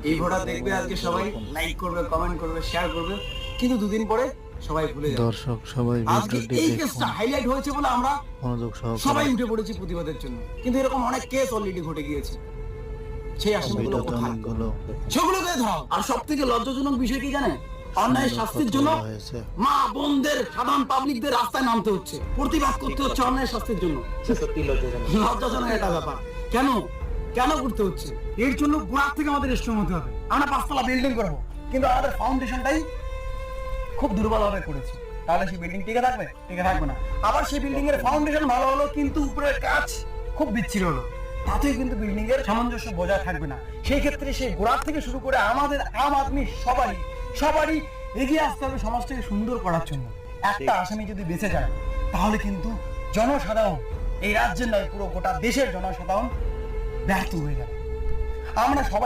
এই ঘোড়া দেখবে আজকে সবাই লাইক করবে, কমেন্ট করবে, শেয়ার করবে, কিন্তু দুদিন পরে সবাই ভুলে যাবে। দর্শক সবাই আজকে ভিডিওটি এই দেখুন কেসটা হাইলাইট হয়েছে বলে আমরা মনোযোগ সবাই সহকারে। উঠে পড়েছি প্রতিবাদের জন্য, কিন্তু এরকম অনেক কেস অলরেডি ঘটে গিয়েছে। সেই আসামিগুলো ভিডিওতে কোথায়? অনেকগুলো সেগুলোকে ধরাও। আর সব থেকে লজ্জাজনক বিষয় কি জানেন? অন্যায় সুন্দর শাস্তির কথা জন্য বলা হয়েছে। মা বোনদের, সাধারণ পাবলিকদের রাস্তায় নামতে হচ্ছে, প্রতিবাদ করতে হচ্ছে অন্যায় শাস্তির জন্য। লজ্জাজনক একটা ব্যাপার। কেন কেন করতে হচ্ছে? এর জন্য গোড়ার থেকে আমাদের স্ট্রং হতে হবে। আমরা 5 তলা বিল্ডিং করবো, কিন্তু আমাদের ফাউন্ডেশনটাই খুব দুর্বলভাবে করেছি। তাহলে সেই বিল্ডিং টিকে থাকবে? টিকে থাকবে না। আবার সেই বিল্ডিং এর ফাউন্ডেশন ভালো হলো, কিন্তু উপরের কাজ খুব বিচ্ছিন্ন হলো, তাতেই কিন্তু বিল্ডিং এর সামঞ্জস্য বজায় থাকবে না। সেই ক্ষেত্রে সেই গোড়ার থেকে শুরু করে আমাদের আম আদমি সবারই এগিয়ে আসতে হবে সমাজটাকে সুন্দর করার জন্য। একটা আসামি যদি বেঁচে যায়, তাহলে কিন্তু জনসাধারণ, এই রাজ্যের নয় পুরো গোটা দেশের জনসাধারণ ব্যর্থ হয়ে যাবে। আমরা সবাই